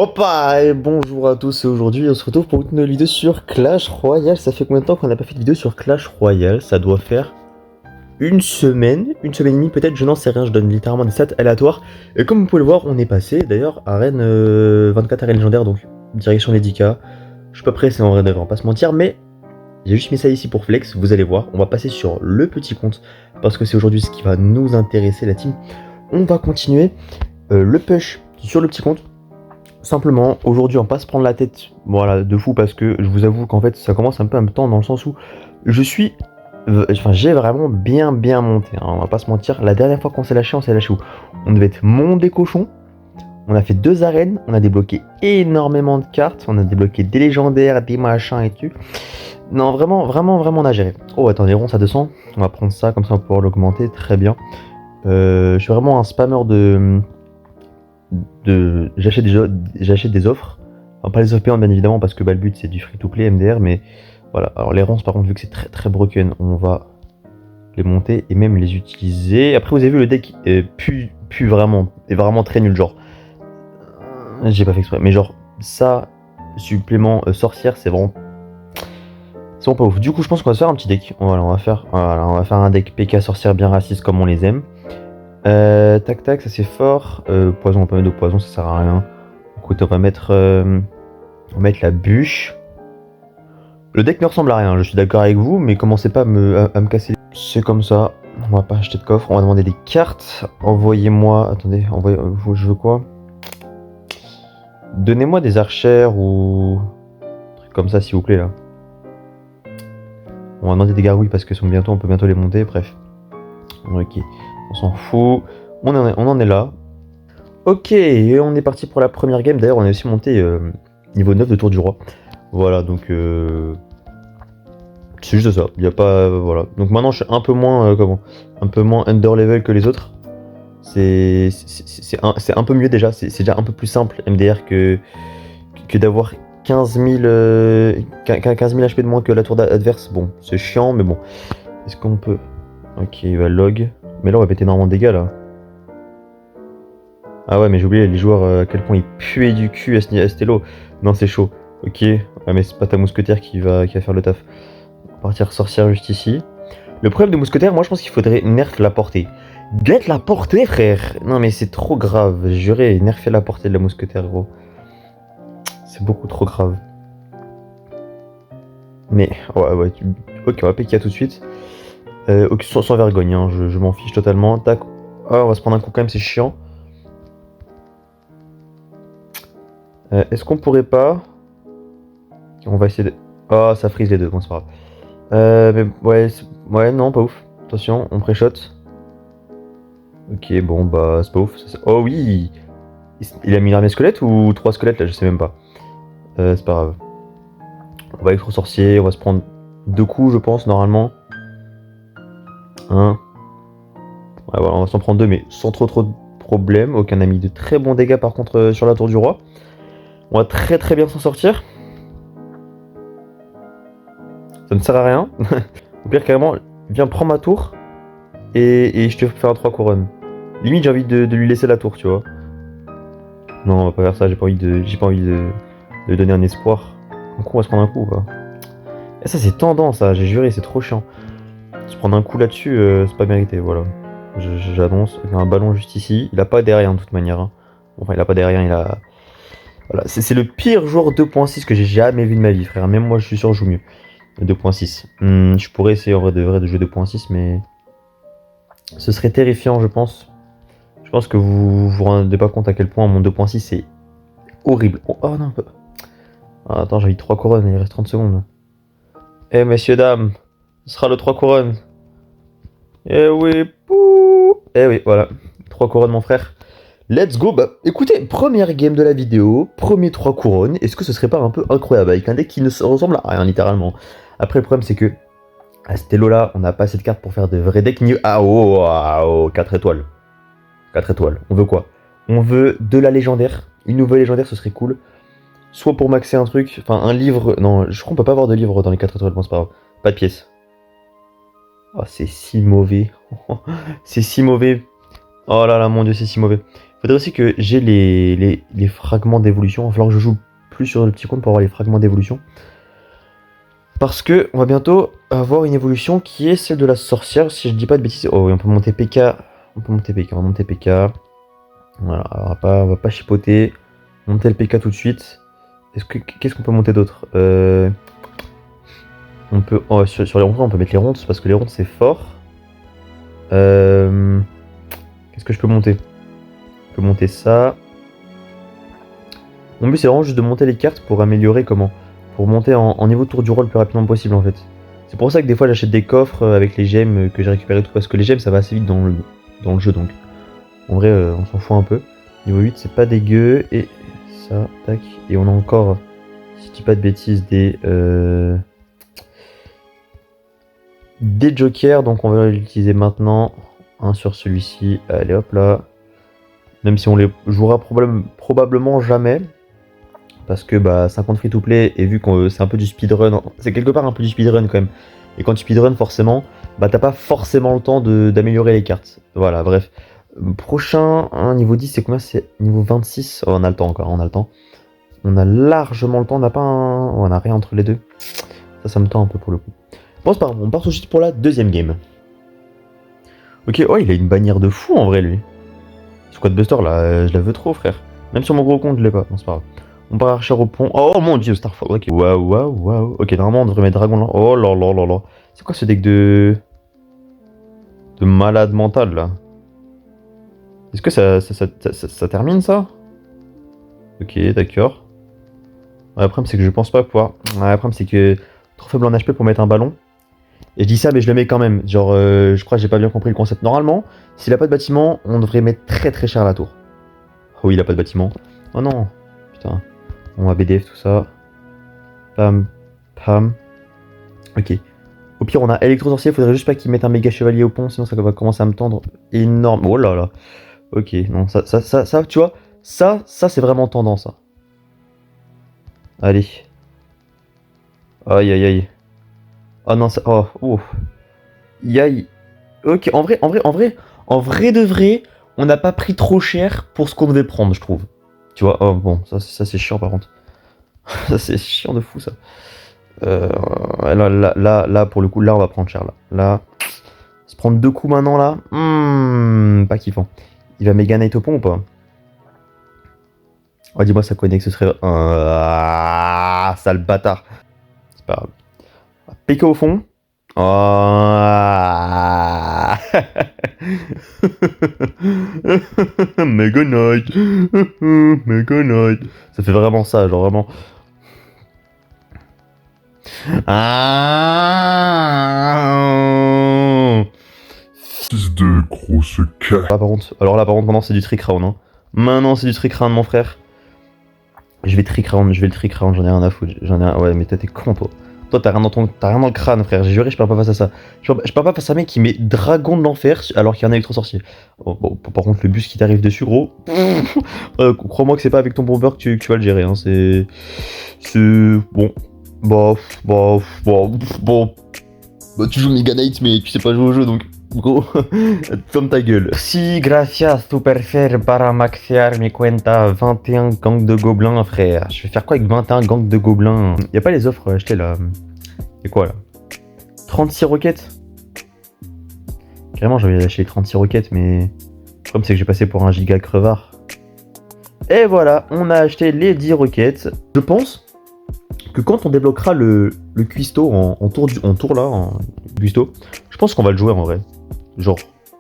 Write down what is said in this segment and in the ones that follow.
Hoppa et bonjour à tous et aujourd'hui on se retrouve pour une nouvelle vidéo sur Clash Royale. Ça fait combien de temps qu'on n'a pas fait de vidéo sur Clash Royale? Ça doit faire une semaine et demie peut-être, je n'en sais rien, je donne littéralement des stats aléatoires. Et comme vous pouvez le voir, on est passé d'ailleurs à Arène 24 arène légendaire, donc direction les 10K. Je suis pas pressé en vrai de on va pas se mentir, mais j'ai juste mis ça ici pour flex, vous allez voir. On va passer sur le petit compte parce que c'est aujourd'hui ce qui va nous intéresser la team. On va continuer le push sur le petit compte. Simplement, aujourd'hui, on va pas se prendre la tête, voilà, de fou, parce que je vous avoue qu'en fait, ça commence un peu à me tendre dans le sens où j'ai vraiment bien monté, hein, on va pas se mentir. La dernière fois qu'on s'est lâché, où? On devait être monde des cochons. On a fait 2 arènes, on a débloqué énormément de cartes, on a débloqué des légendaires, des machins et tout. Non, vraiment, on a géré. Oh, attendez, ronces à 200, on va prendre ça, comme ça on va pouvoir l'augmenter, très bien. Je suis vraiment un spammer j'achète des offres, enfin, pas les offres payantes bien évidemment parce que le but c'est du free to play MDR, mais voilà. Alors les ronces par contre, vu que c'est très broken, on va les monter et même les utiliser. Après vous avez vu le deck pue vraiment, est vraiment très nul, genre j'ai pas fait exprès, mais genre ça supplément sorcière, c'est vraiment pas ouf. Du coup je pense qu'on va se faire un petit deck. Voilà, on va faire un deck PK sorcière bien raciste comme on les aime. Tac tac, ça c'est fort. Poison, on peut mettre de poison, ça sert à rien. Écoute, on va mettre la bûche. Le deck ne ressemble à rien, je suis d'accord avec vous, mais commencez pas à me casser. C'est comme ça, on va pas acheter de coffre, on va demander des cartes. Envoyez-moi, attendez, je veux quoi? Donnez-moi des archères ou trucs comme ça s'il vous plaît là. On va demander des gargouilles parce que on peut bientôt les monter, bref. Ok, on s'en fout. On en est là. Ok, et on est parti pour la première game. D'ailleurs, on a aussi monté niveau 9 de Tour du Roi. Voilà, donc c'est juste ça. Il y a pas voilà. Donc maintenant, je suis un peu moins un peu moins under level que les autres. C'est un peu mieux déjà. C'est déjà un peu plus simple MDR que d'avoir 15 000 HP de moins que la tour adverse. Bon, c'est chiant, mais bon. Est-ce qu'on peut... Ok, il va log. Mais là, on va mettre énormément de dégâts, là. Ah ouais, mais j'ai oublié les joueurs à quel point ils puaient du cul à ce elo. Non, c'est chaud. Ok, ah, mais c'est pas ta mousquetaire qui va faire le taf. On va partir sorcière juste ici. Le problème de mousquetaire, moi je pense qu'il faudrait nerf la portée. Get la portée, frère. Non mais c'est trop grave, juré, nerfer la portée de la mousquetaire, gros. C'est beaucoup trop grave. Mais, ouais, ok, on va PK tout de suite. Ok, sans vergogne, hein, je m'en fiche totalement. Tac. Ah, on va se prendre un coup quand même, c'est chiant. Est-ce qu'on pourrait pas... On va essayer de... Oh, ça freeze les deux, bon c'est pas grave. Mais ouais, non, pas ouf. Attention, on pré-shot. Ok, bon, bah, c'est pas ouf. Oh oui! Il a mis l'armée squelette ou 3 squelettes là, je sais même pas. C'est pas grave. On va électro sorcier, on va se prendre 2 coups, je pense, normalement. Ouais, voilà, on va s'en prendre 2, mais sans trop de problèmes. Aucun a mis de très bons dégâts par contre sur la tour du roi. On va très bien s'en sortir. Ça ne sert à rien. Au pire, carrément, viens, prends ma tour et je te fais un 3 couronnes. Limite, j'ai envie de lui laisser la tour, tu vois. Non, on va pas faire ça, j'ai pas envie de lui donner un espoir. Un coup, on va se prendre un coup, quoi. Et ça, c'est tendance, ça, j'ai juré, c'est trop chiant. Se prendre un coup là-dessus, c'est pas mérité, voilà. J'annonce, il y a un ballon juste ici. Il a pas derrière, de toute manière. Hein. Enfin, il a pas derrière, il a... Voilà, c'est le pire joueur 2.6 que j'ai jamais vu de ma vie, frère. Même moi, je suis sûr que je joue mieux. 2.6. Je pourrais essayer en vrai de jouer 2.6, mais... Ce serait terrifiant, je pense. Je pense que vous vous rendez pas compte à quel point mon 2.6 est horrible. Oh non, ah, attends, j'ai eu 3 couronnes, il reste 30 secondes. Eh messieurs, dames, ce sera le 3 couronnes. Eh oui, pouh. Eh oui, voilà. 3 couronnes, mon frère. Let's go. Bah, écoutez, première game de la vidéo, premier 3 couronnes. Est-ce que ce serait pas un peu incroyable avec un deck qui ne se ressemble à rien, littéralement. Après, le problème, c'est que à cet elo-là, on n'a pas assez de cartes pour faire de vrais decks. Ah oh, 4 étoiles. 4 étoiles. On veut quoi? On veut de la légendaire. Une nouvelle légendaire, ce serait cool. Soit pour maxer un truc, enfin un livre. Non, je crois qu'on peut pas avoir de livre dans les 4 étoiles, bon, c'est pas grave. Pas de pièces. Oh, c'est si mauvais. C'est si mauvais. Oh là là, mon dieu, c'est si mauvais. Faudrait aussi que j'ai les fragments d'évolution. Il va falloir que je joue plus sur le petit compte pour avoir les fragments d'évolution. Parce que on va bientôt avoir une évolution qui est celle de la sorcière, si je dis pas de bêtises. Oh oui, on peut monter PK. On peut monter PK, on va monter PK. Voilà, on va pas chipoter. Monter le PK tout de suite. Qu'est-ce qu'on peut monter d'autre On peut sur les ronds, on peut mettre les rondes parce que les rondes c'est fort. Qu'est-ce que je peux monter? Je peux monter ça. Mon but c'est vraiment juste de monter les cartes pour améliorer comment? Pour monter en niveau de tour du rôle le plus rapidement possible en fait. C'est pour ça que des fois j'achète des coffres avec les gemmes que j'ai récupéré tout parce que les gemmes ça va assez vite dans le jeu donc. En vrai on s'en fout un peu. Niveau 8 c'est pas dégueu et ça, tac. Et on a encore, si je dis pas de bêtises, des jokers, donc on va l'utiliser maintenant. Un sur celui-ci, allez hop là. Même si on les jouera probablement jamais. Parce que 50 free to play, et vu que c'est un peu du speedrun, c'est quelque part un peu du speedrun quand même. Et quand tu speedrun forcément, t'as pas forcément le temps d'améliorer les cartes. Voilà, bref. Prochain, niveau 10, c'est combien? C'est niveau 26. Oh, on a le temps encore, on a le temps. On a largement le temps, on n'a pas un... Oh, on a rien entre les deux. Ça me tend un peu pour le coup. Bon, c'est pas grave, on part tout de suite pour la deuxième game. Ok, oh, il a une bannière de fou en vrai, lui. Squad Buster, là, je la veux trop, frère. Même sur mon gros compte, je l'ai pas. Non, c'est pas grave. On part archer au pont. Oh mon dieu, Starfall. Ok, waouh. Ok, normalement, on devrait mettre Dragon là. Oh là là là là. C'est quoi ce deck de malade mental, là? Est-ce que ça termine, ça? Ok, d'accord. Ouais, le problème, c'est que je pense pas pouvoir... Ouais, le problème, c'est que... Trop faible en HP pour mettre un ballon. Et je dis ça, mais je le mets quand même. Genre, je crois que j'ai pas bien compris le concept. Normalement, s'il a pas de bâtiment, on devrait mettre très très cher à la tour. Oh oui, il a pas de bâtiment. Oh non. Putain. On va BDF tout ça. Pam. Pam. Ok. Au pire, on a électro-sorcier. Faudrait juste pas qu'il mette un méga chevalier au pont, sinon ça va commencer à me tendre énorme. Oh là là. Ok. Non, ça tu vois. Ça c'est vraiment tendant, ça. Allez. Aïe aïe aïe. Oh non, ça. Oh, ouf. Yaï. Ok, en vrai de vrai, on n'a pas pris trop cher pour ce qu'on devait prendre, je trouve. Tu vois, oh bon, ça c'est chiant par contre. Ça c'est chiant de fou ça. Là, pour le coup, là on va prendre cher là. Là, se prendre 2 coups maintenant là, pas kiffant. Il va méga night au pont ou pas? Oh, dis-moi ça connecte, ce serait... sale bâtard. C'est pas grave. PK au fond. Mega Knight. Mega Knight. Ça fait vraiment ça, genre vraiment. Fils de grosse caca. Par contre, maintenant c'est du trick round. Hein. Maintenant c'est du trick round, mon frère. Je vais le trick round, j'en ai rien à foutre. Ouais, mais t'es con, toi. Toi, t'as rien dans le crâne, frère. J'ai juré, je parle pas face à ça. Je parle pas face à un mec qui met dragon de l'enfer alors qu'il y a un électro-sorcier. Oh, bon, par contre, le bus qui t'arrive dessus, gros. Crois-moi que c'est pas avec ton bomber que tu vas le gérer. Hein. C'est. Bon. Tu joues Mega Knight, mais tu sais pas jouer au jeu donc. Gros, ferme ta gueule. Si, gracias, superfer para maxiar mi cuenta 21 gangs de gobelins, frère. Je vais faire quoi avec 21 gangs de gobelins? Y'a pas les offres achetées là? Y'a quoi là? 36 roquettes? Carrément, j'avais acheté les 36 roquettes, mais le problème c'est que j'ai passé pour un giga crevard. Et voilà, on a acheté les 10 roquettes. Je pense que quand on débloquera le cuistot en tour là, en cuistot, je pense qu'on va le jouer en vrai. Genre,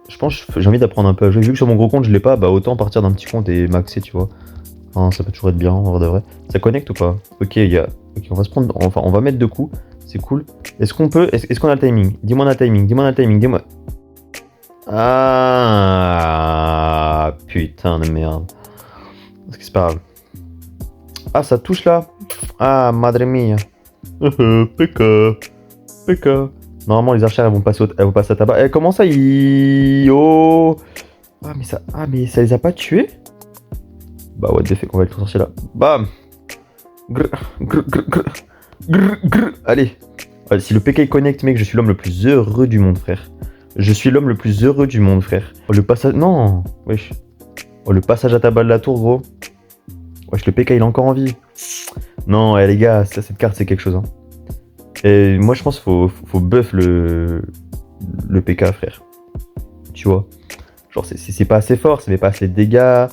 je pense que j'ai envie d'apprendre un peu à jouer. Vu que sur mon gros compte je l'ai pas, autant partir d'un petit compte et maxer, tu vois. Enfin, ça peut toujours être bien en vrai de vrai. Ça connecte ou pas? Ok, ok, on va se prendre. Enfin, on va mettre 2 coups. C'est cool. Est-ce qu'on peut. Est-ce qu'on a le timing? Dis-moi on a le timing, dis-moi. Ah putain de merde. Parce que c'est pas grave. Ah, ça touche là. Ah, madre mia. PK. Normalement, les archères, elles vont passer à tabac. Eh, comment ça, Oh. Ah, mais ça les a pas tués? Bah, what the fuck, on va être sorcier là. Bam. Allez. Ouais, si le PK connecte, mec, je suis l'homme le plus heureux du monde, frère. Oh, le passage... Non. Wesh. Oh, le passage à tabac de la tour, gros. Wesh, le PK, il est encore en vie. Non, les gars, ça, cette carte, c'est quelque chose. Hein. Et moi, je pense qu'il faut buff le PK, frère. Tu vois. Genre, c'est pas assez fort, ça met pas assez de dégâts.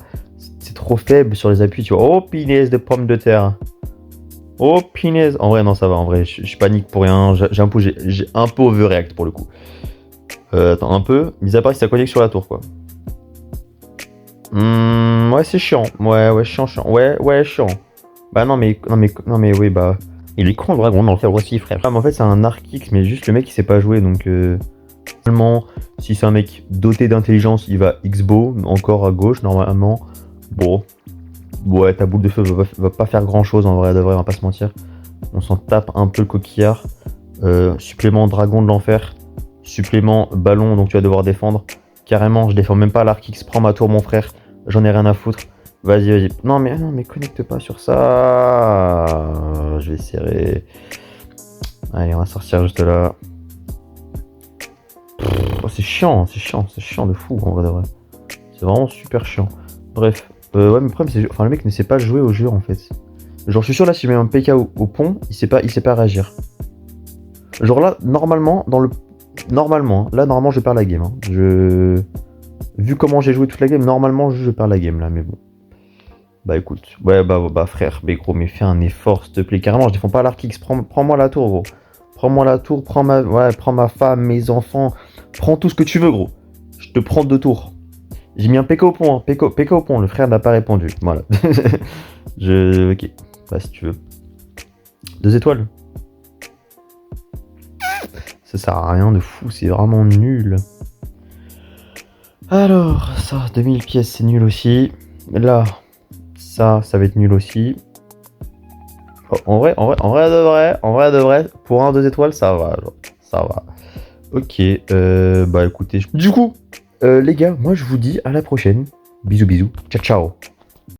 C'est trop faible sur les appuis, tu vois. Oh, punaise de pommes de terre. Oh, punaise. En vrai, non, ça va. En vrai, je panique pour rien. J'ai un peu overreact pour le coup. Attends, un peu. Mis à part si ça connecte sur la tour, quoi. Ouais, c'est chiant. Ouais, chiant. Ouais, chiant. Bah non, mais oui, bah. Il est con, le dragon, on le fait aussi, frère. Ah, mais en fait, c'est un Arc-X, mais juste le mec, il sait pas jouer, donc... Normalement, si c'est un mec doté d'intelligence, il va X-Bow, encore à gauche, normalement. Bon. Ouais, ta boule de feu va pas faire grand-chose, en vrai, de vrai, on va pas se mentir. On s'en tape un peu le coquillard. Supplément dragon de l'enfer. Supplément ballon, donc tu vas devoir défendre. Carrément, je défends même pas l'Arc-X. Prends ma tour, mon frère. J'en ai rien à foutre. Vas-y. Non, mais connecte pas sur ça. Je vais serrer. Allez, on va sortir juste là. Oh, c'est chiant de fou, en vrai de vrai. C'est vraiment super chiant. Bref. Ouais, mais le problème, c'est... Enfin, le mec ne sait pas jouer au jeu, en fait. Genre, je suis sûr, là, si je mets un PK au pont, il sait pas réagir. Genre là, normalement, Normalement, là, normalement, je perds la game. Hein. Vu comment j'ai joué toute la game, normalement, je perds la game, là, mais bon. Bah, écoute. Ouais, bah frère, mais gros, mais fais un effort, s'il te plaît. Carrément, je défends pas l'Arc-X. Prends-moi la tour, gros. Prends-moi la tour, prends ma femme, mes enfants. Prends tout ce que tu veux, gros. Je te prends 2 tours. J'ai mis un PK au pont, hein. PK au pont, le frère n'a pas répondu. Voilà. Ok. Bah, si tu veux. 2 étoiles. Ça sert à rien de fou, c'est vraiment nul. Alors, ça, 2000 pièces, c'est nul aussi. Là, ça va être nul aussi. Oh, en vrai de vrai, pour un 2 étoiles, ça va, genre, ça va. Ok, bah écoutez, du coup, les gars, moi je vous dis à la prochaine. Bisous, ciao, ciao.